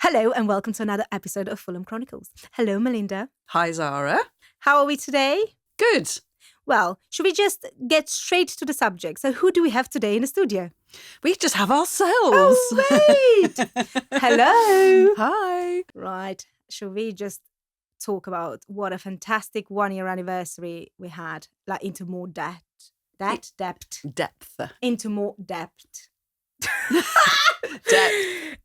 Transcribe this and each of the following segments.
Hello and welcome to another episode of Fulham Chronicles. Hello, Melinda. Hi, Zara. How are we today? Good. Well, should we just get straight to the subject? So who do we have today in the studio? We just have ourselves. Oh, wait. Hello. Hi. Right. Should we just talk about what a fantastic 1-year anniversary we had, like into more depth. Into more depth. Depth.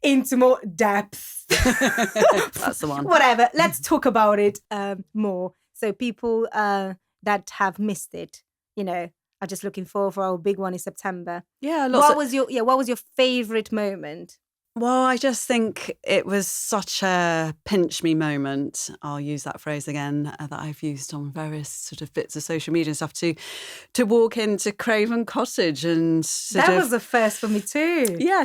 Into more depth. That's the one. Whatever. Let's talk about it more. So people that have missed it, are just looking for our big one in September. Yeah. What was your favorite moment? Well, I just think it was such a pinch me moment. I'll use that phrase again that I've used on various sort of bits of social media and stuff to walk into Craven Cottage and that was the first for me too. Yeah,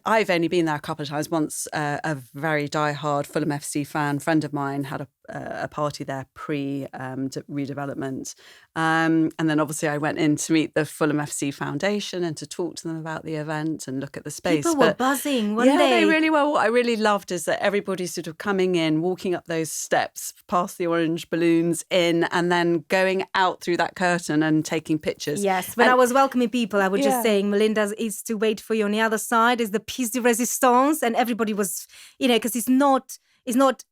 I've only been there a couple of times. Once a very diehard Fulham FC fan friend of mine had a party there pre-redevelopment. And then obviously I went in to meet the Fulham FC Foundation and to talk to them about the event and look at the space. People were buzzing, weren't they? they really were. What I really loved is that everybody's sort of coming in, walking up those steps, past the orange balloons in, and then going out through that curtain and taking pictures. Yes, when I was welcoming people, I was just saying, Melinda is to wait for you on the other side, is the piece de resistance. And everybody was, because it's not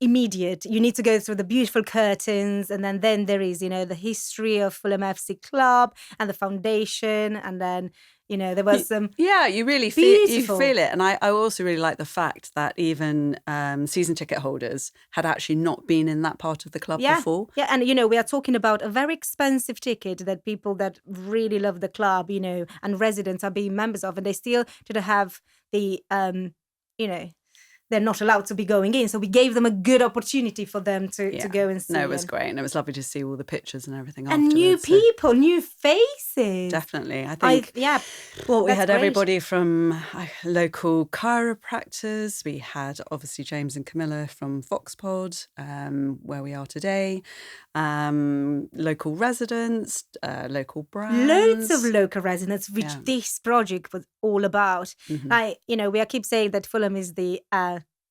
immediate. You need to go through the beautiful curtains, and then there is, the history of Fulham FC Club and the foundation, and then, there was some. Yeah, you really feel it. And I also really like the fact that even season ticket holders had actually not been in that part of the club before. Yeah, and, we are talking about a very expensive ticket that people that really love the club, and residents are being members of, and they still didn't have the, they're not allowed to be going in. So we gave them a good opportunity for them to go and see. No, it was great. And it was lovely to see all the pictures and everything and new people, new faces. Definitely. I think, we had everybody from local chiropractors. We had, obviously, James and Camilla from Foxpod, where we are today. Local residents, local brands. Loads of local residents, which this project was all about. Mm-hmm. We keep saying that Fulham is the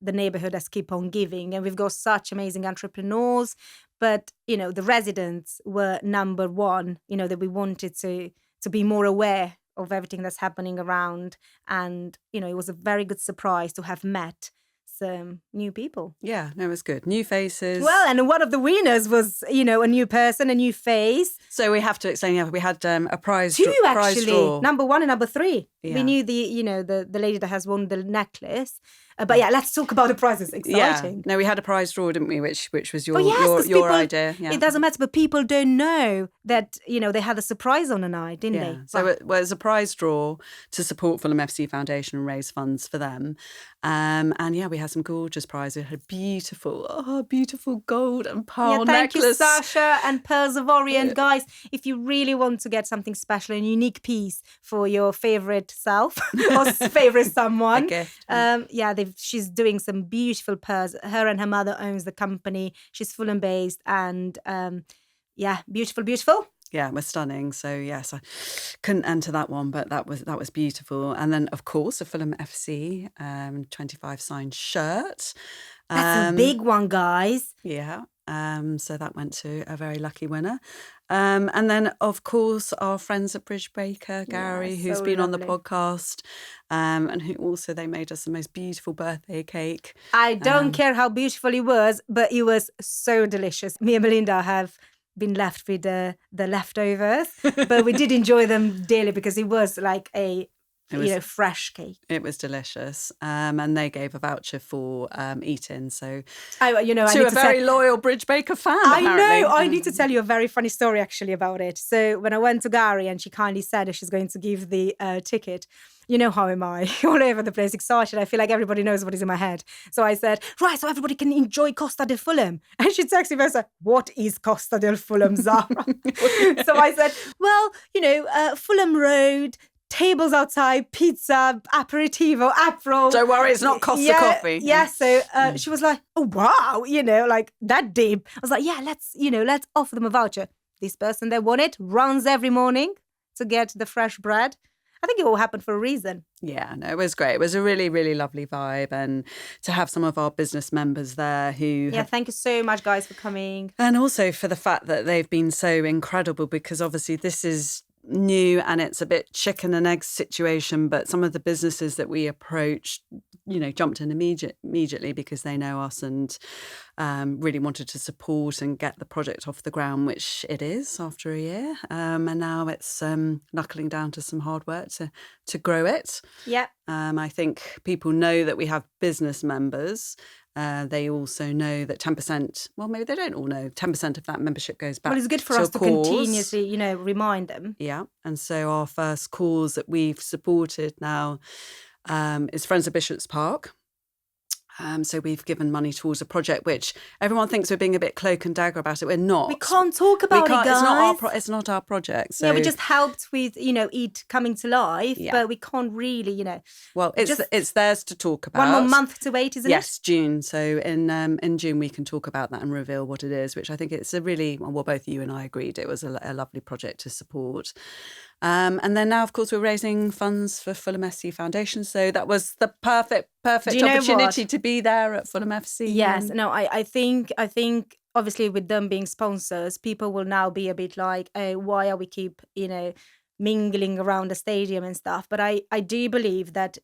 neighborhood that's keep on giving, and we've got such amazing entrepreneurs, but the residents were number one, that we wanted to be more aware of everything that's happening around, and it was a very good surprise to have met some new people. Yeah, no, it was good. New faces. Well, and one of the winners was, a new person, a new face. So we have to explain, we had a prize Two, prize actually. draw. Number 1 and number 3. Yeah. We knew the lady that has won the necklace. But let's talk about the prizes. Exciting. Yeah. No, we had a prize draw, didn't we? Which was your idea. Yeah. It doesn't matter, but people don't know that, they had a surprise on the night, didn't they? So it was a prize draw to support Fulham FC Foundation and raise funds for them. And we had some gorgeous prizes. We had a beautiful gold and pearl necklace. Thank you, Sasha, and Pearls of Orient. Guys, if you really want to get something special and unique piece for your favourite self or favourite someone, she's doing some beautiful pearls. Her and her mother owns the company. She's Fulham based, and beautiful. Yeah, we're stunning. So yes, I couldn't enter that one, but that was beautiful. And then of course a Fulham FC 25 signed shirt. That's a big one, guys. Yeah. So that went to a very lucky winner. And then, of course, our friends at Bridge Baker, Gary, who's been on the podcast, and who also, they made us the most beautiful birthday cake. I don't care how beautiful it was, but it was so delicious. Me and Melinda have been left with the leftovers, but we did enjoy them dearly because it was like a fresh cake. It was delicious. And they gave a voucher for eating. So, to a very loyal Bridge Baker fan, I need to tell you a very funny story actually about it. So when I went to Gary and she kindly said that she's going to give the ticket, how am I? All over the place, excited. I feel like everybody knows what is in my head. So I said, right, so everybody can enjoy Costa del Fulham. And she texted me and said, what is Costa del Fulham, Zara? So I said, well, Fulham Road, tables outside, pizza, aperitivo, apro. Don't worry, it's not Costa coffee. Yeah, so she was like, oh, wow, like that deep. I was like, yeah, let's offer them a voucher. This person that won it runs every morning to get the fresh bread. I think it all happened for a reason. Yeah, no, it was great. It was a really, really lovely vibe. And to have some of our business members there who thank you so much, guys, for coming. And also for the fact that they've been so incredible, because obviously this is new and it's a bit chicken and egg situation, but some of the businesses that we approached, jumped in immediately because they know us and really wanted to support and get the project off the ground, which it is after a year. And now it's knuckling down to some hard work to grow it. Yeah. I think people know that we have business members. They also know that 10%, well, maybe they don't all know, 10% of that membership goes back. Well, it's good for us to continuously, remind them. Yeah. And so our first cause that we've supported now is Friends of Bishops Park. So we've given money towards a project which everyone thinks we're being a bit cloak and dagger about it. We're not. We can't talk about it, guys. It's not our project. So. Yeah, we just helped with, it coming to life, but we can't really, Well, it's theirs to talk about. 1 more month to wait, isn't it? Yes, June. So in June we can talk about that and reveal what it is, which I think it's a really, well, both you and I agreed it was a lovely project to support. And then now, of course, we're raising funds for Fulham FC Foundation. So that was the perfect opportunity to be there at Fulham FC. Yes. No, I think obviously with them being sponsors, people will now be a bit like, oh, why are we keep, mingling around the stadium and stuff? But I do believe that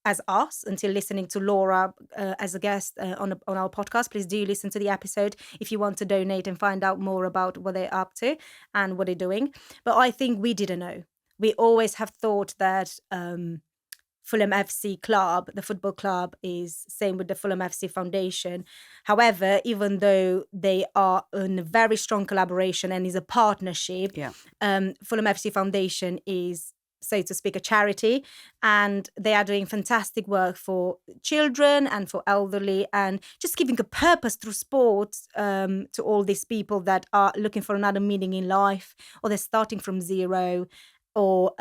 as us, until listening to Laura as a guest on our podcast, please do listen to the episode if you want to donate and find out more about what they're up to and what they're doing. But I think we didn't know. We always have thought that Fulham FC Club, the football club, is same with the Fulham FC Foundation. However, even though they are in a very strong collaboration and is a partnership, Fulham FC Foundation is, so to speak, a charity, and they are doing fantastic work for children and for elderly, and just giving a purpose through sport to all these people that are looking for another meaning in life, or they're starting from zero, or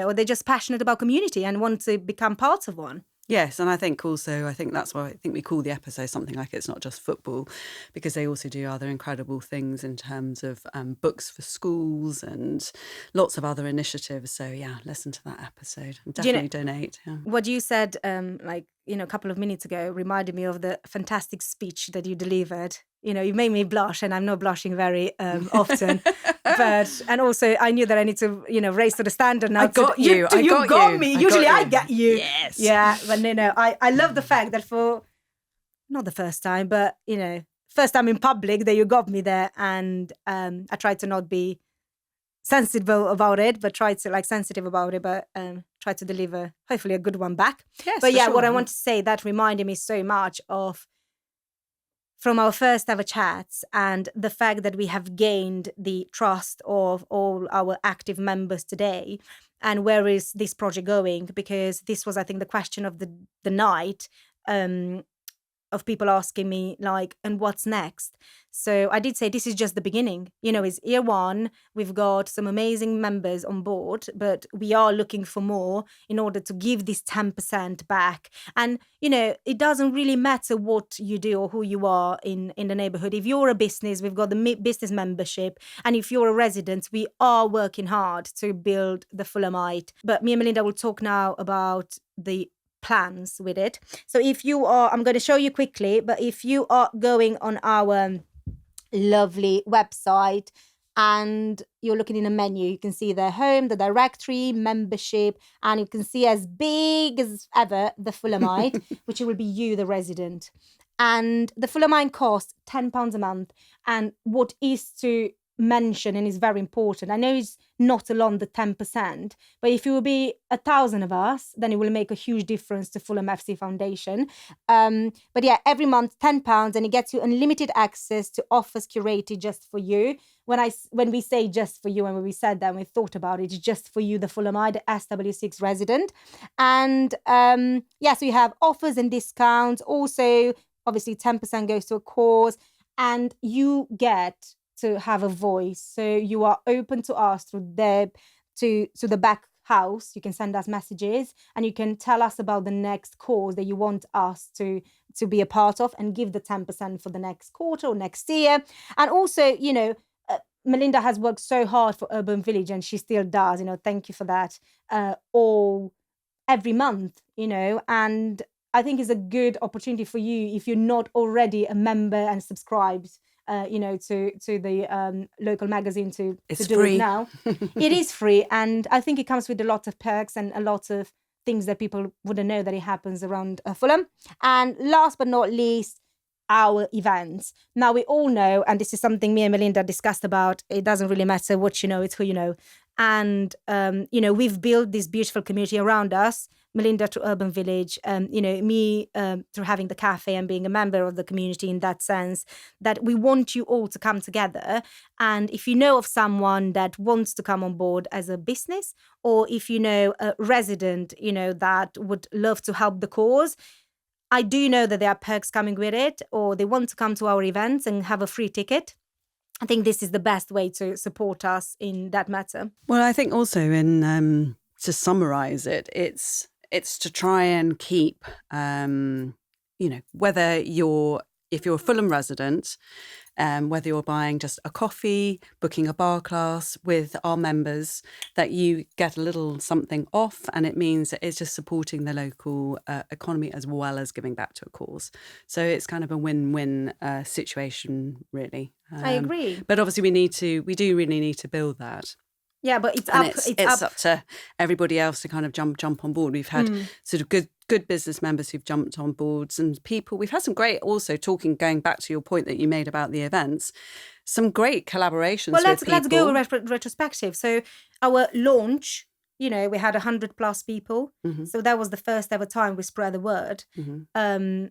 or they're just passionate about community and want to become part of one. Yes, and I think that's why I think we call the episode something like It's Not Just Football, because they also do other incredible things in terms of books for schools and lots of other initiatives. So yeah, listen to that episode and definitely donate. Yeah. What you said a couple of minutes ago reminded me of the fantastic speech that you delivered. You made me blush, and I'm not blushing very often. And also I knew that I need to, raise to the standard now. I got you. You got me. Usually I get you. Yes. Yeah, but I love the fact that for not the first time, but first time in public that you got me there, and I tried to not be sensitive about it, but try to deliver hopefully a good one back. Yes, but yeah, sure. what I want to say, that reminded me so much of from our first ever chats, and the fact that we have gained the trust of all our active members today. And where is this project going? Because this was, I think, the question of the night, of people asking me, like, and what's next? So I did say this is just the beginning. It's year one. We've got some amazing members on board, but we are looking for more in order to give this 10% back. And, it doesn't really matter what you do or who you are in the neighborhood. If you're a business, we've got the business membership. And if you're a resident, we are working hard to build the Fulhamite. But me and Melinda will talk now about the plans with it. So if you are, I'm going to show you quickly, but if you are going on our lovely website and you're looking in a menu, you can see the home, the directory, membership, and you can see as big as ever the Fulhamite, which will be you, the resident. And the Fulhamite costs £10 a month. And what is to mention, and is very important, I know it's not alone the 10%, but if it will be 1,000 of us, then it will make a huge difference to Fulham FC Foundation. But yeah, every month £10, and it gets you unlimited access to offers curated just for you. When we say just for you, and when we said that and we thought about it, it's just for you, the Fulhamite, the SW6 resident. And so you have offers and discounts. Also, obviously 10% goes to a cause, and you get to have a voice. So you are open to us through to the back house. You can send us messages, and you can tell us about the next cause that you want us to be a part of, and give the 10% for the next quarter or next year. And also, Melinda has worked so hard for Urban Village, and she still does, thank you for that, every month, and I think it's a good opportunity for you if you're not already a member and subscribed, to the local magazine to do free. it now. It is free, and I think it comes with a lot of perks and a lot of things that people wouldn't know that it happens around Fulham. And last but not least, our events. Now, we all know, and this is something me and Melinda discussed about, it doesn't really matter what you know, it's who you know. And, we've built this beautiful community around us, Melinda to Urban Village, me through having the cafe and being a member of the community in that sense, that we want you all to come together. And if you know of someone that wants to come on board as a business, or if you know a resident, that would love to help the cause, I do know that there are perks coming with it, or they want to come to our events and have a free ticket. I think this is the best way to support us in that matter. Well, I think also to summarise it, it's to try and keep, whether if you're a Fulham resident, whether you're buying just a coffee, booking a bar class with our members, that you get a little something off, and it means that it's just supporting the local economy as well as giving back to a cause. So it's kind of a win-win situation, really. I agree. But obviously we do really need to build that. Yeah, but it's up to everybody else to kind of jump on board. We've had sort of good business members who've jumped on boards, and people. We've had some great, also going back to your point that you made about the events, some great collaborations. Well, let's go retrospective. So our launch, we had 100+ people. Mm-hmm. So that was the first ever time we spread the word. Mm-hmm.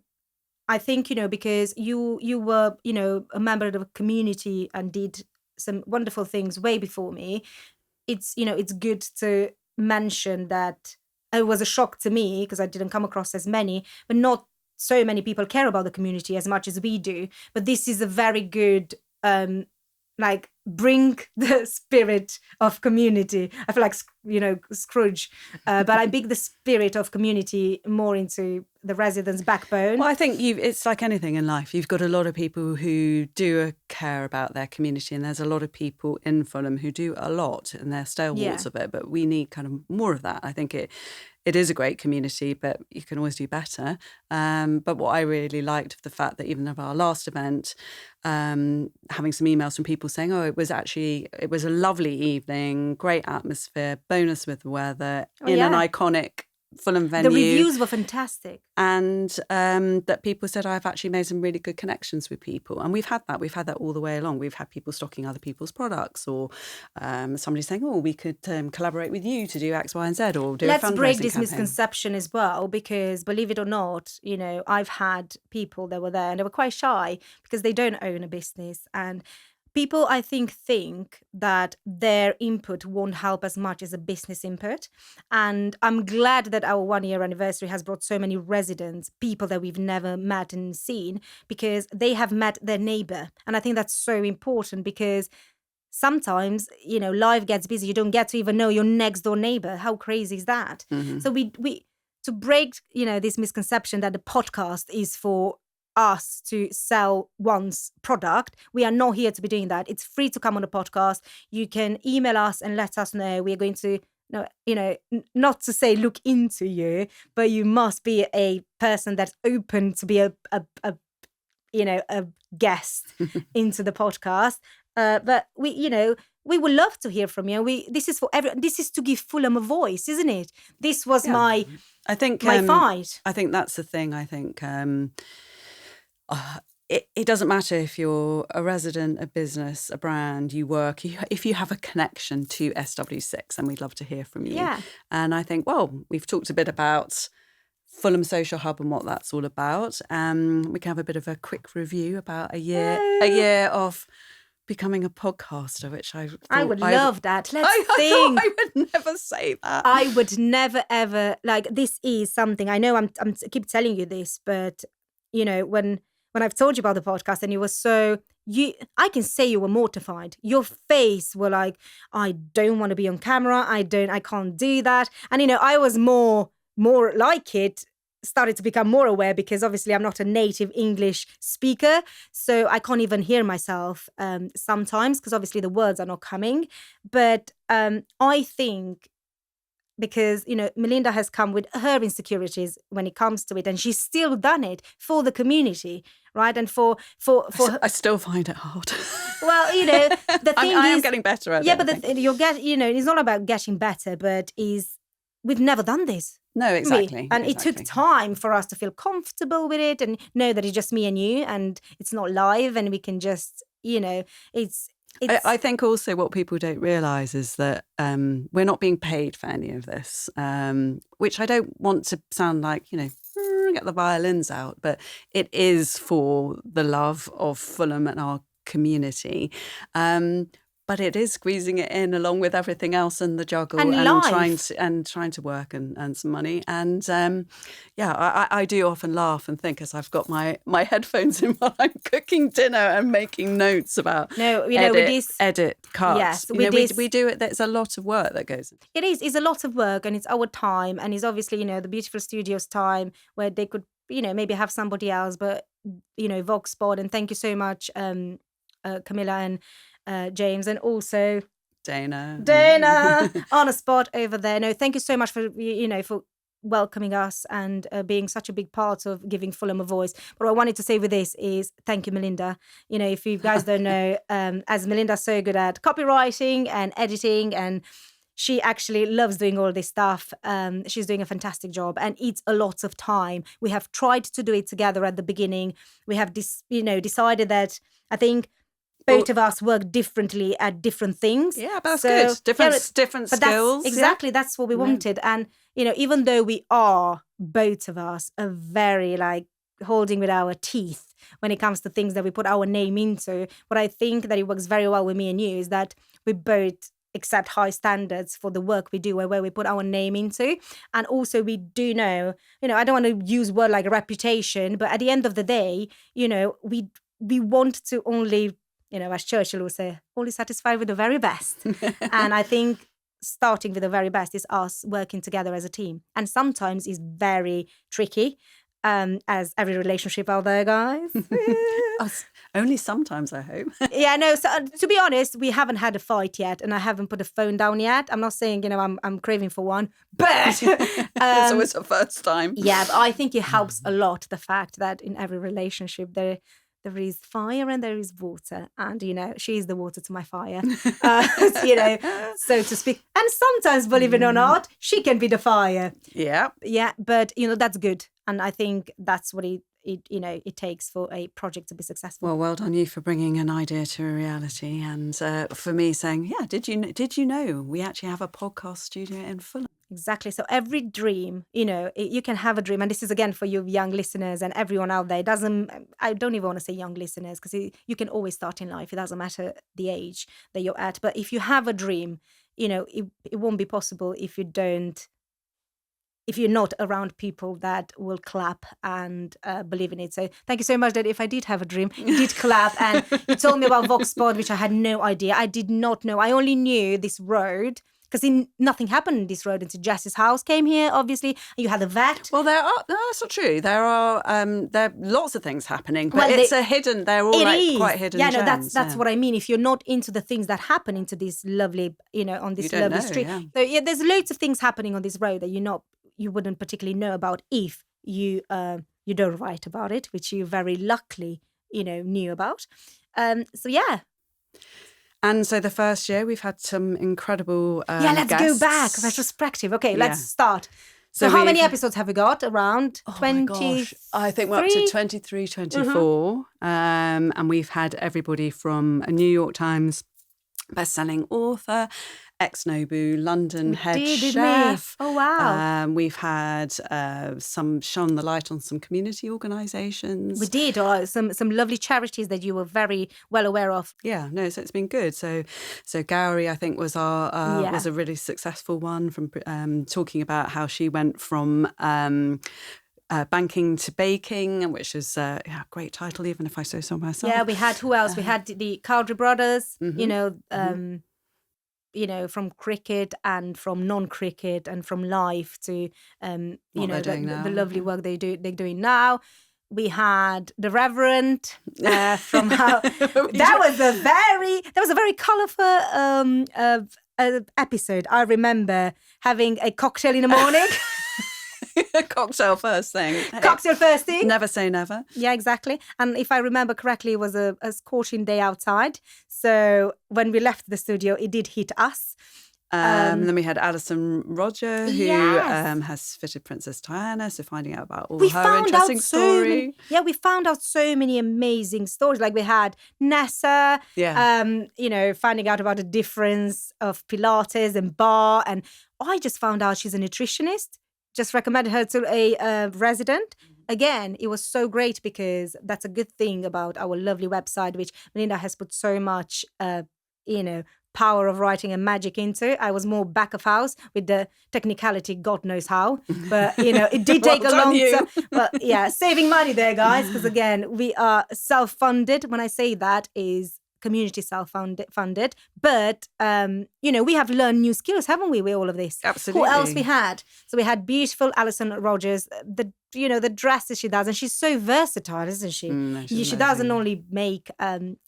I think because you were a member of the community and did some wonderful things way before me. It's good to mention that it was a shock to me because I didn't come across as many, but not so many people care about the community as much as we do. But this is a very good, bring the spirit of community. I feel like, Scrooge, but I bring the spirit of community more into the residents' backbone. Well, I think it's like anything in life. You've got a lot of people who do care about their community, and there's a lot of people in Fulham who do a lot, and they're stalwarts of it. But we need kind of more of that. I think it is a great community, but you can always do better. But what I really liked of the fact that even of our last event, having some emails from people saying, it was a lovely evening, great atmosphere, bonus with the weather, an iconic Fulham venue. The reviews were fantastic. And that people said, I've actually made some really good connections with people. And we've had that all the way along. We've had people stocking other people's products, or somebody saying, we could collaborate with you to do X, Y, and Z, or do a fundraising Let's break this campaign. Misconception as well, because believe it or not, I've had people that were there and they were quite shy because they don't own a business. And people, I think that their input won't help as much as a business input. And I'm glad that our 1-year anniversary has brought so many residents, people that we've never met and seen, because they have met their neighbour. And I think that's so important because sometimes, life gets busy. You don't get to even know your next door neighbour. How crazy is that? Mm-hmm. So we to break, this misconception that the podcast is for us to sell one's product. We are not here to be doing that. It's free to come on the podcast. You can email us and let us know. We're going to, not to say look into you, but you must be a person that's open to be a guest into the podcast. But we would love to hear from you. This is for everyone. This is to give Fulham a voice, isn't it? This was my fight. I think that's the thing. I think it doesn't matter if you're a resident, a business, a brand, you work, if you have a connection to SW6, then we'd love to hear from you. Yeah. And I think, we've talked a bit about Fulham Social Hub and what that's all about. We can have a bit of a quick review about a year of becoming a podcaster, which I would love that. Let's sing. I would never say that. I would never ever, this is something, I know I'm keep telling you this, but when I've told you about the podcast and you were I can say you were mortified. Your face were like, I don't want to be on camera. I can't do that. And, I was more like it started to become more aware, because obviously I'm not a native English speaker, so I can't even hear myself sometimes, because obviously the words are not coming. But I think, because, you know, Melinda has come with her insecurities when it comes to it, and she's still done it for the community, right? And for I still find it hard. Well, you know, the thing I am getting better at it. Yeah, but you know, it's not about getting better, but we've never done this. No, exactly. And it took time for us to feel comfortable with it and know that it's just me and you, and it's not live, and we can just, you know, I think also what people don't realise is that we're not being paid for any of this, which I don't want to sound like, you know, get the violins out, but it is for the love of Fulham and our community. But it is squeezing it in along with everything else and the juggle and trying to work and earn some money. And I do often laugh and think, as I've got my headphones in while I'm cooking dinner and making notes about edit cuts. Yes, we do it. There's a lot of work that goes into it. It's a lot of work, and it's our time, and it's obviously, you know, the beautiful studio's time, where they could, you know, maybe have somebody else, but, you know, VoxPod, and thank you so much, Camilla and James, and also Dana on a spot over there. No, thank you so much for, you know, for welcoming us and being such a big part of giving Fulham a voice. But what I wanted to say with this is thank you, Melinda. You know, if you guys don't know, as Melinda's so good at copywriting and editing, and she actually loves doing all this stuff. She's doing a fantastic job, and it's a lot of time. We have tried to do it together at the beginning. We have decided that, I think, both of us work differently at different things. Yeah, but that's good. Different skills. Exactly, that's what we wanted. And, you know, even though we are, both of us, are very, like, holding with our teeth when it comes to things that we put our name into, what I think that it works very well with me and you is that we both accept high standards for the work we do, where we put our name into. And also we do know, you know, I don't want to use word like reputation, but at the end of the day, you know, we want to only, you know, as Churchill would say, only satisfied with the very best. And I think starting with the very best is us working together as a team. And sometimes it's very tricky, as every relationship out there, guys. Only sometimes, I hope. Yeah, no, so, to be honest, we haven't had a fight yet, and I haven't put a phone down yet. I'm not saying, you know, I'm craving for one, but it's always a first time. Yeah, but I think it helps a lot, the fact that in every relationship there is fire and there is water, and, you know, she's the water to my fire, you know, so to speak. And sometimes, believe it or not, she can be the fire. Yeah, but, you know, that's good, and I think that's what it takes for a project to be successful. Well done you for bringing an idea to a reality, and for me saying, yeah, did you know we actually have a podcast studio in Fulham? Exactly. So every dream, you know, you can have a dream. And this is, again, for you young listeners and everyone out there. I don't even want to say young listeners, because you can always start in life. It doesn't matter the age that you're at. But if you have a dream, you know, it won't be possible if you're not around people that will clap and believe in it. So thank you so much that if I did have a dream, you did clap. And you told me about VoxPod, which I had no idea. I did not know. I only knew this road, because nothing happened in this road until Jess's house came here, obviously. And you had a vet. Well, that's not true. There are lots of things happening, but they're all quite hidden gems. Yeah, no, that's what I mean. If you're not into the things that happen into this lovely, you know, on this lovely street. Yeah. So yeah, there's loads of things happening on this road that you wouldn't particularly know about if you don't write about it, which you very luckily, you know, knew about. So yeah. And so the first year we've had some incredible let's guests. go back, retrospective. Okay, let's start. So how many episodes have we got? Around 20? I think we're up to 23, 24. And we've had everybody from a New York Times best-selling author, ex-Nobu London head chef. Oh, wow. We've had some shone the light on some community organisations. We did, some lovely charities that you were very well aware of. Yeah, no, so it's been good. So Gowrie, I think, was was a really successful one, from talking about how she went from banking to baking, which is a great title, even if I say so myself. Yeah, we had, who else? We had the Cowdery brothers, you know, from cricket and from non-cricket and from life to the lovely work they're doing now. We had the Reverend from how that was a very colourful episode. I remember having a cocktail in the morning. Cocktail first thing. Hey, cocktail first thing. Never say never. Yeah, exactly. And if I remember correctly, it was a scorching day outside. So when we left the studio, it did hit us. Then we had Alison Roger, who has fitted Princess Diana, so finding out about all her interesting story. We found out so many amazing stories. Like we had Nessa, finding out about the difference of Pilates and bar. And I just found out she's a nutritionist. Just recommended her to a resident. Again, it was so great because that's a good thing about our lovely website, which Melinda has put so much, power of writing and magic into. I was more back of house with the technicality, God knows how. But, it did take a long time. But yeah, saving money there, guys, because again, we are self-funded. When I say that is community self-funded. But, we have learned new skills, haven't we, with all of this? Absolutely. Who else we had? So we had beautiful Alison Rogers, the dresses she does. And she's so versatile, isn't she? She doesn't only make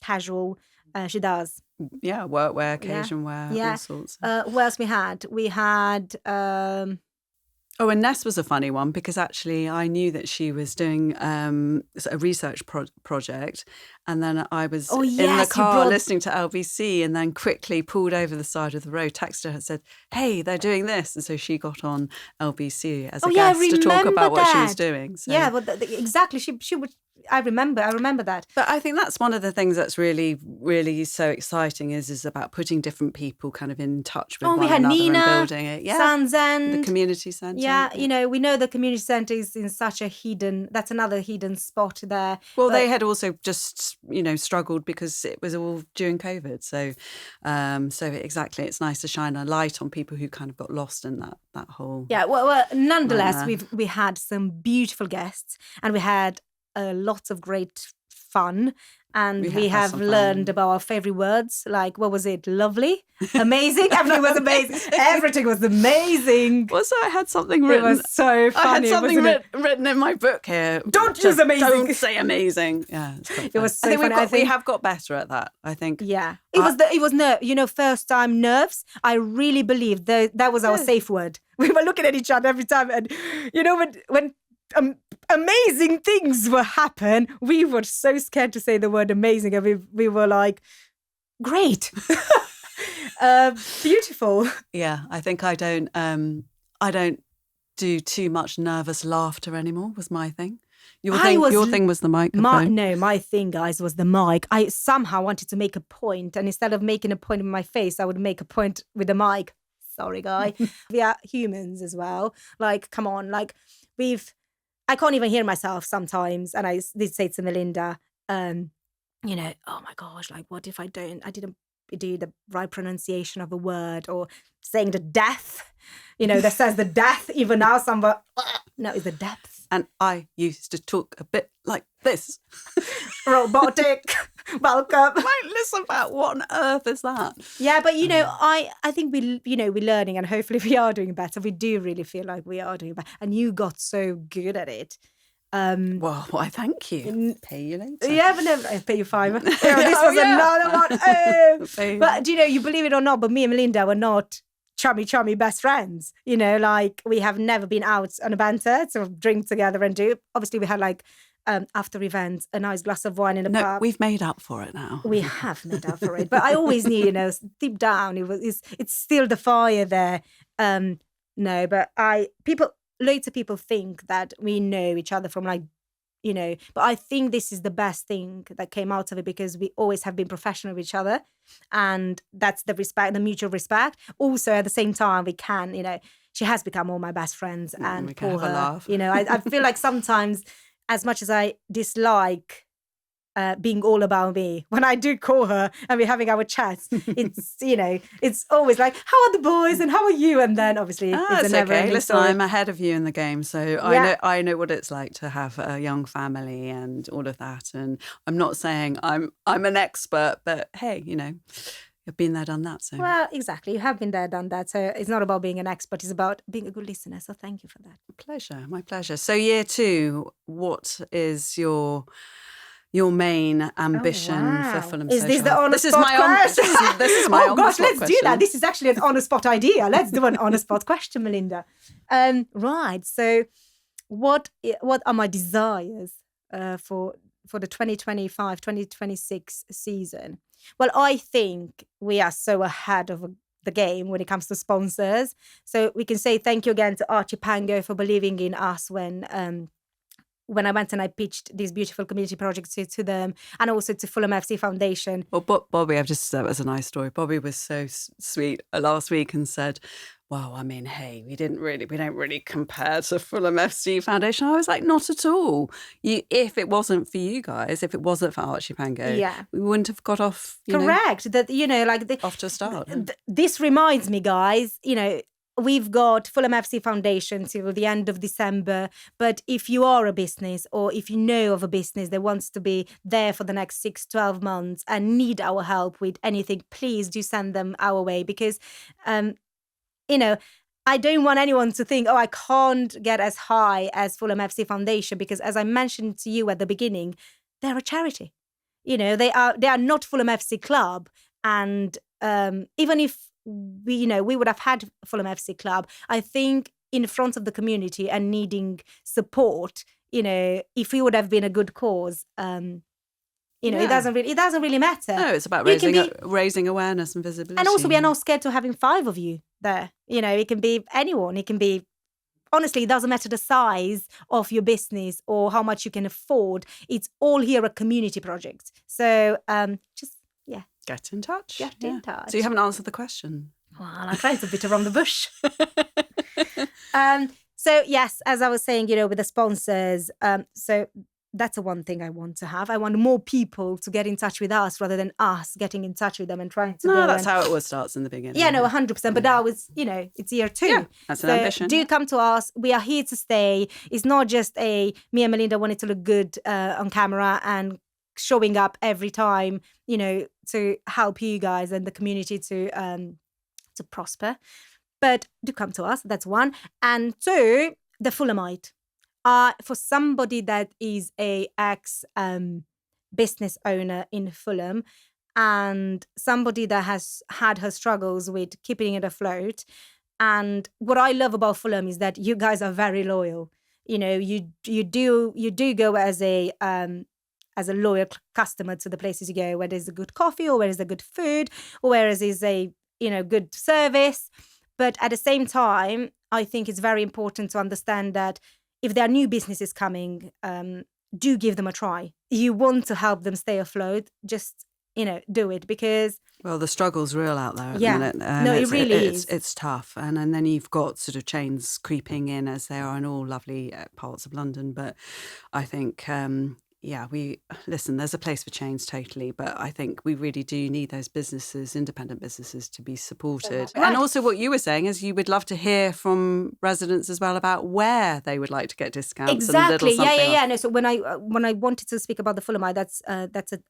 casual, she does. Yeah, workwear, occasion wear, all sorts. What else we had? We had... and Ness was a funny one because actually I knew that she was doing a research project, and then I was in the car listening to LBC and then quickly pulled over the side of the road, texted her and said, hey, they're doing this. And so she got on LBC as a guest to talk about what she was doing. So. Yeah, well, exactly. She would... I remember that. But I think that's one of the things that's really, really so exciting is about putting different people kind of in touch with one another Nina, and building it. Yeah, Sanzend, the community centre. Yeah, we know the community centre is in such a that's another hidden spot there. Well, they had also just, struggled because it was all during COVID. So exactly, it's nice to shine a light on people who kind of got lost in that whole... Yeah, well nonetheless, we had some beautiful guests and we had lots of great fun, and we have learned about our favourite words. Like, what was it? Lovely, amazing. Everything was amazing. Everything was amazing. Also, I had something written. It was so funny. I had something written in my book here. Don't use amazing. Don't say amazing. Yeah, it was so funny. We have got better at that, I think. Yeah, it was first time nerves. I really believed that was our safe word. We were looking at each other every time, and when amazing things will happen, we were so scared to say the word amazing, and we were like, great. Beautiful. Yeah, I think I don't do too much nervous laughter anymore was my thing. Your thing was the microphone. My thing, guys, was the mic. I somehow wanted to make a point, and instead of making a point with my face, I would make a point with the mic. Sorry, guy. We are humans as well. Like, come on. Like, I can't even hear myself sometimes. And I did say to Melinda, oh my gosh, like, what if I didn't do the right pronunciation of a word, or saying the death, that says the death, even now somewhere, no, it's the depth. And I used to talk a bit like this. Robotic. Welcome. Like, listen, about what on earth is that? Yeah, but I think we're learning, and hopefully we are doing better. We do really feel like we are doing better, and you got so good at it. Well, why? Thank you. Pay you later. Yeah, but no, I pay you $5. This was another one. Oh. But you believe it or not, but me and Melinda were not chummy best friends. Like, we have never been out on a banter to drink together and do. Obviously, we had like. After events, a nice glass of wine in a pub. We've made up for it now. We have made up for it, but I always knew, deep down, it's still the fire there. No, but loads of people think that we know each other from but I think this is the best thing that came out of it, because we always have been professional with each other, and that's the respect, the mutual respect. Also, at the same time, we can, she has become all my best friends, and we can have a laugh. I feel like sometimes, as much as I dislike being all about me, when I do call her and we're having our chats, it's, it's always like, how are the boys and how are you? And then obviously it's a never-ending Listen, story. I'm ahead of you in the game, so I know what it's like to have a young family and all of that. And I'm not saying I'm an expert, but hey, You've been there, done that. So Well, exactly. You have been there, done that. So it's not about being an expert. It's about being a good listener. So thank you for that. my pleasure. So year 2, what is your main ambition for Fulham Is Social this the Health? on-the-spot question? This is my oh gosh, let's question. do that. This is actually an on-the-spot idea. Let's do an on-the-spot question, Melinda. Right. So what are my desires for the 2025-2026 season? Well, I think we are so ahead of the game when it comes to sponsors. So we can say thank you again to Archie Pango for believing in us when I went and I pitched these beautiful community projects to them, and also to Fulham FC Foundation. Well, Bobby, that was a nice story. Bobby was so sweet last week and said, well, I mean, hey, we don't really compare to Fulham FC Foundation. I was like, not at all. If it wasn't for you guys, if it wasn't for Archie Pango, we wouldn't have got off. Correct. Off to a start. This reminds me, guys, we've got Fulham FC Foundation till the end of December. But if you are a business, or if you know of a business that wants to be there for the next 6-12 months and need our help with anything, please do send them our way, because I don't want anyone to think, I can't get as high as Fulham FC Foundation, because as I mentioned to you at the beginning, they're a charity. They are not Fulham FC Club. And even if we would have had Fulham FC Club, I think in front of the community and needing support, if we would have been a good cause, it doesn't really matter. No, it's about raising awareness and visibility. And also, we are not scared to having 5 of you there. It can be anyone. It can be, honestly, it doesn't matter the size of your business or how much you can afford. It's all here a community project. So get in touch. Get in touch. So you haven't answered the question. Well, I tried to beat around the bush. So yes, as I was saying, with the sponsors, so that's the one thing I want to have. I want more people to get in touch with us rather than us getting in touch with them and trying to that's how it always starts in the beginning. Yeah, no, 100%. But that was, it's year 2. Yeah, that's an ambition. Do come to us. We are here to stay. It's not just me and Melinda wanted to look good on camera and showing up every time, to help you guys and the community to prosper. But do come to us. That's 1. And 2, the Fulhamite. For somebody that is a business owner in Fulham, and somebody that has had her struggles with keeping it afloat. And what I love about Fulham is that you guys are very loyal. You do go as a loyal customer to the places you go, where there's a good coffee or where there's a good food or where there's a good service. But at the same time, I think it's very important to understand that if there are new businesses coming, do give them a try. You want to help them stay afloat, just, do it, because... Well, the struggle's real out there at the minute. No, it really is. It's tough. And then you've got sort of chains creeping in, as they are in all lovely parts of London. But I think... there's a place for change, totally, but I think we really do need those businesses, independent businesses, to be supported. Right. And also what you were saying is you would love to hear from residents as well about where they would like to get discounts. Exactly. No, so when I wanted to speak about the Fulhamite, that's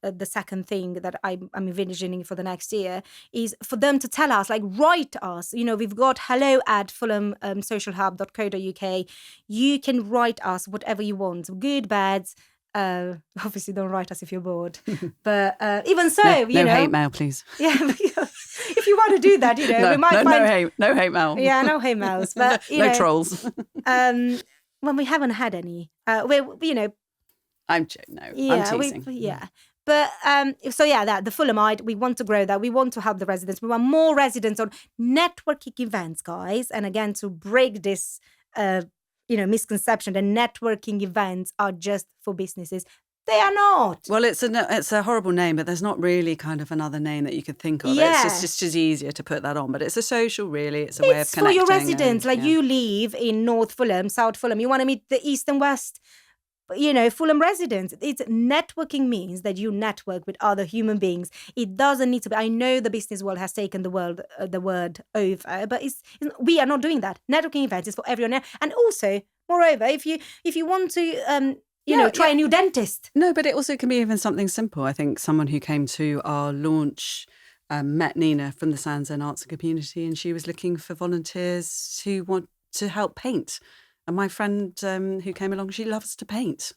the second thing that I'm envisioning for the next year, is for them to tell us, write us. We've got hello@fulhamsocialhub.co.uk. You can write us whatever you want, good, bad. Obviously, don't write us if you're bored. But even so, no hate mail, please. Yeah, if you want to do that, we might find no hate mail. Yeah, no hate mails, but no trolls. When we haven't had any, I'm teasing. But the Fulhamite, we want to grow that. We want to help the residents. We want more residents on networking events, guys. And again, to break this. Misconception that networking events are just for businesses. They are not. Well, it's a horrible name, but there's not really kind of another name that you could think of. Yeah. It's just easier to put that on. But it's a social, really. It's a way of connecting. It's for your residents. You live in North Fulham, South Fulham. You want to meet the East and West, Fulham residents. It's networking means that you network with other human beings. It doesn't need to be. I know the business world has taken the word over, but we are not doing that. Networking events is for everyone. And also, moreover, if you want to, try a new dentist. No, but it also can be even something simple. I think someone who came to our launch met Nina from the Sands End Arts and Community, and she was looking for volunteers who want to help paint. And my friend who came along, she loves to paint.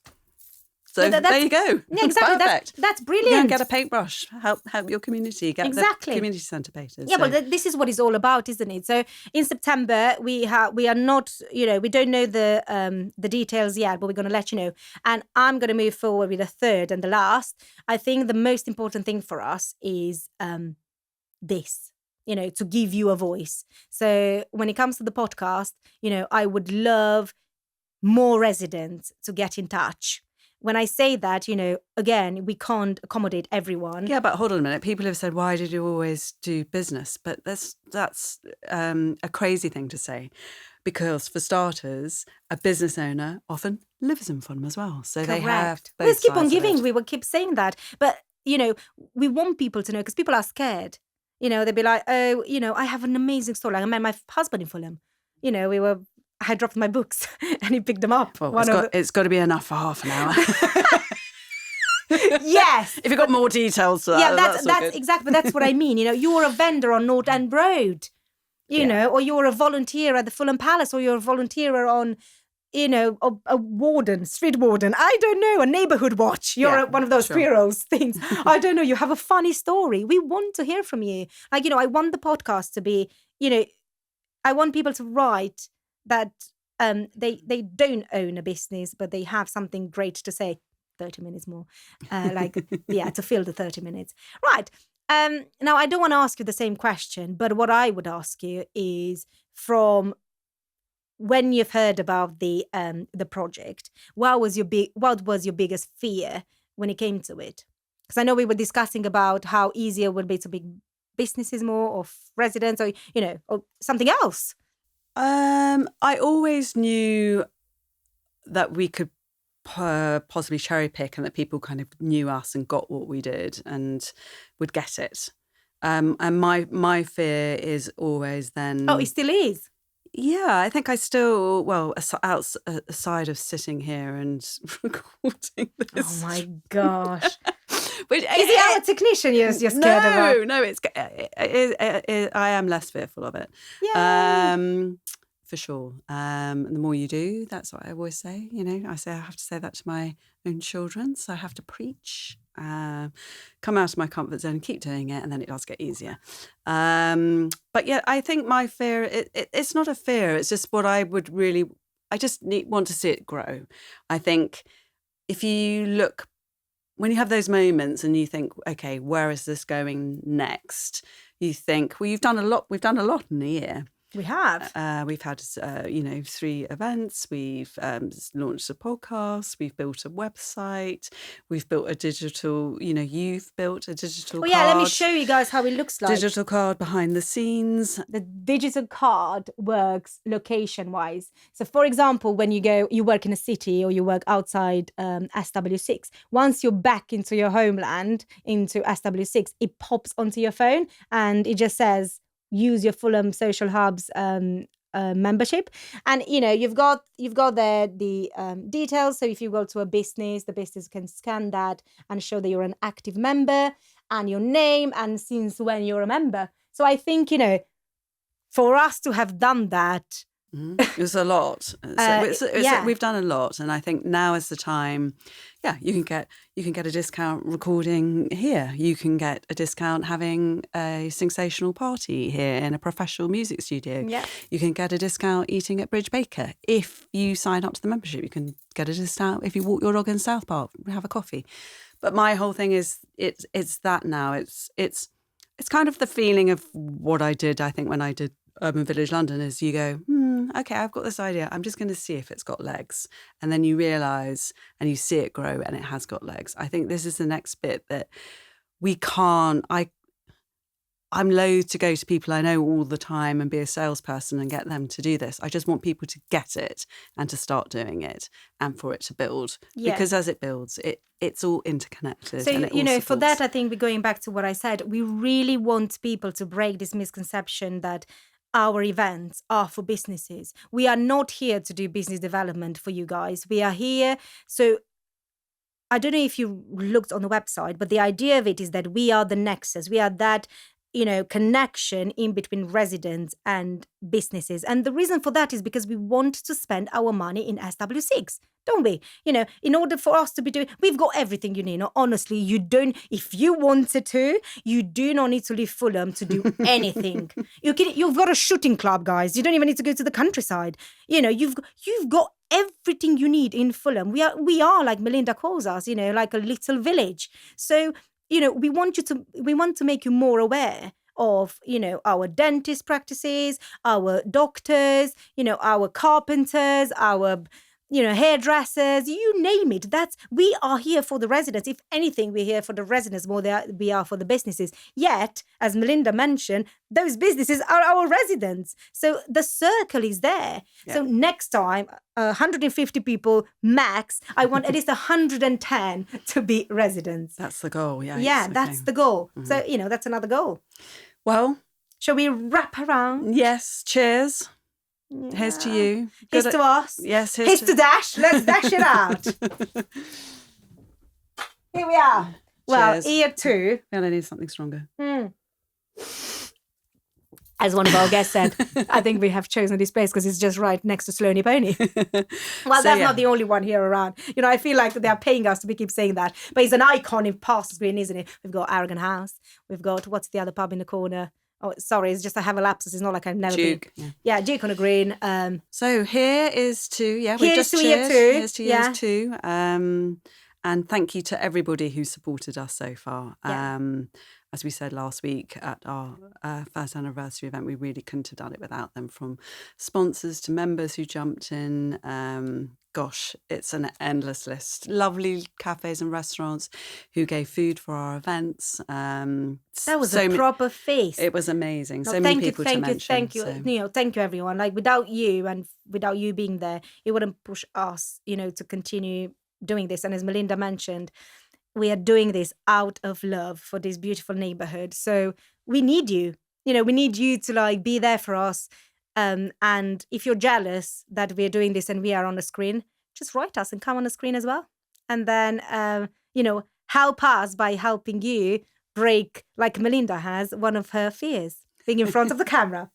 So there you go. Yeah, exactly. Perfect. That's brilliant. Go and get a paintbrush. Help your community. Get the community centre painted. Yeah, well, this is what it's all about, isn't it? So in September, we are not, we don't know the details yet, but we're going to let you know. And I'm going to move forward with the third and the last. I think the most important thing for us is this. To give you a voice. So when it comes to the podcast, I would love more residents to get in touch. When I say that, again, we can't accommodate everyone. Yeah, but hold on a minute. People have said, why did you always do business? But that's a crazy thing to say. Because for starters, a business owner often lives in Fulham as well. So Correct. They have both Let's keep on sides of giving. it. We will keep saying that. But, we want people to know because people are scared. They'd be like, oh, I have an amazing story. Like I met my husband in Fulham. I dropped my books and he picked them up. Well, it's got to be enough for half an hour. Yes. If you've got more details to that, yeah, that's exactly. That's what I mean. You're a vendor on North End Road, or you're a volunteer at the Fulham Palace, or you're a volunteer on, a warden, street warden. I don't know, a neighbourhood watch. You're one of those heroes things. I don't know. You have a funny story. We want to hear from you. Like, I want the podcast to be, I want people to write that they don't own a business, but they have something great to say. 30 minutes more. To fill the 30 minutes. Right. Now, I don't want to ask you the same question, but what I would ask you is from when you've heard about the project, what was your biggest fear when it came to it? Because I know we were discussing about how easier it would be to make businesses more or residents or, or something else. I always knew that we could possibly cherry pick and that people kind of knew us and got what we did and would get it. And my fear is always then... Oh, it still is? Yeah, I think I still, aside of sitting here and recording this. Oh my gosh. Which, is he our technician you're scared about? No, I am less fearful of it. Yeah. For sure. The more you do, that's what I always say. I have to say that to my own children. So I have to preach, come out of my comfort zone and keep doing it. And then it does get easier. But yeah, I think my fear, it's not a fear. It's just what I just want to see it grow. I think if you look, when you have those moments and you think, okay, where is this going next? You think, well, we've done a lot in a year. We have. We've had, 3 events. We've launched a podcast. We've built a website. We've built a digital, you've built a digital card. Yeah, let me show you guys how it looks like. Digital card behind the scenes. The digital card works location-wise. So, for example, when you work in a city or you work outside SW6, once you're back into your homeland, into SW6, it pops onto your phone and it just says, use your Fulham Social Hub's membership, and you've got there the details. So if you go to a business, the business can scan that and show that you're an active member and your name and since when you're a member. So I think for us to have done that, it was a lot. We've done a lot, and I think now is the time. Yeah, you can get a discount recording here. You can get a discount having a sensational party here in a professional music studio. Yeah. You can get a discount eating at Bridge Baker. If you sign up to the membership, you can get a discount if you walk your dog in South Park, have a coffee. But my whole thing is it's that now. It's kind of the feeling of what I did, I think, when I did Urban Village London, is you go, okay, I've got this idea. I'm just going to see if it's got legs. And then you realise and you see it grow and it has got legs. I think this is the next bit that we can't... I'm loath to go to people I know all the time and be a salesperson and get them to do this. I just want people to get it and to start doing it and for it to build. Yeah. Because as it builds, it's all interconnected. So, and it all for that, I think we're going back to what I said. We really want people to break this misconception that our events are for businesses. We are not here to do business development for you guys. We are here. So I don't know if you looked on the website, but the idea of it is that we are the nexus. We are that connection in between residents and businesses. And the reason for that is because we want to spend our money in SW6, don't we? In order for us to be doing, we've got everything you need. Honestly, if you wanted to, you do not need to leave Fulham to do anything. You've got a shooting club, guys. You don't even need to go to the countryside. You've got everything you need in Fulham. We are, like Melinda calls us, like a little village. So, we want to make you more aware of, our dentist practices, our doctors, our carpenters, our, hairdressers, you name it. We are here for the residents. If anything, we're here for the residents more than we are for the businesses. Yet, as Melinda mentioned, those businesses are our residents. So the circle is there. Yeah. So next time, 150 people max, I want at least 110 to be residents. That's the goal, yeah. Yeah, that's the goal. Mm-hmm. So, that's another goal. Well, shall we wrap around? Yes, cheers. Yeah. Here's to you. Here's to us. Yes, here's to Dash. Let's dash it out. Here we are. Cheers. Well, here too. Yeah, I need something stronger. As one of our guests said, I think we have chosen this place because it's just right next to Sloaney Pony. Well, that's not the only one here around. I feel like they're paying us to keep saying that. But it's an icon in Parsons Green, isn't it? We've got Arrogant House. We've got, what's the other pub in the corner? Oh, sorry, it's just I have a lapsus. It's not like I've never Duke, been. Yeah, Duke on a Green. So here is to, we've just cheered. Here's to years too. And thank you to everybody who supported us so far. Yeah. As we said last week at our first anniversary event, we really couldn't have done it without them, from sponsors to members who jumped in. Gosh, it's an endless list. Lovely cafes and restaurants who gave food for our events. That was a proper feast. It was amazing. So many people to mention. Thank you, thank you, everyone. Like, without you and without you being there, it wouldn't push us, to continue doing this. And as Melinda mentioned, we are doing this out of love for this beautiful neighborhood. So we need you. We need you to be there for us. And if you're jealous that we're doing this and we are on the screen, just write us and come on the screen as well. And then, help us by helping you break, like Melinda has, one of her fears, being in front of the camera.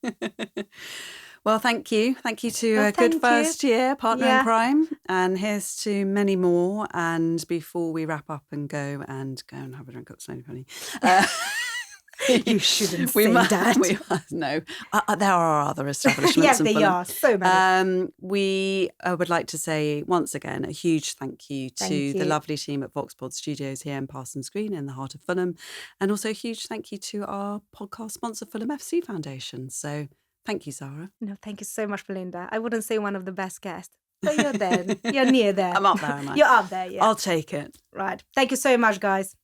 Well, thank you. Thank you to a good first year partner in crime. And here's to many more. And before we wrap up and go and have a drink at Sloaney Pony. You shouldn't say that. No, there are other establishments. Yes, there are. So many. We would like to say once again a huge thank you to the lovely team at VoxPod Studios here in Parsons Green in the heart of Fulham. And also a huge thank you to our podcast sponsor, Fulham FC Foundation. So thank you, Zara. No, thank you so much, Melinda. I wouldn't say one of the best guests, but you're there. You're near there. I'm up there, am I? You're up there, yeah. I'll take it. Right. Thank you so much, guys.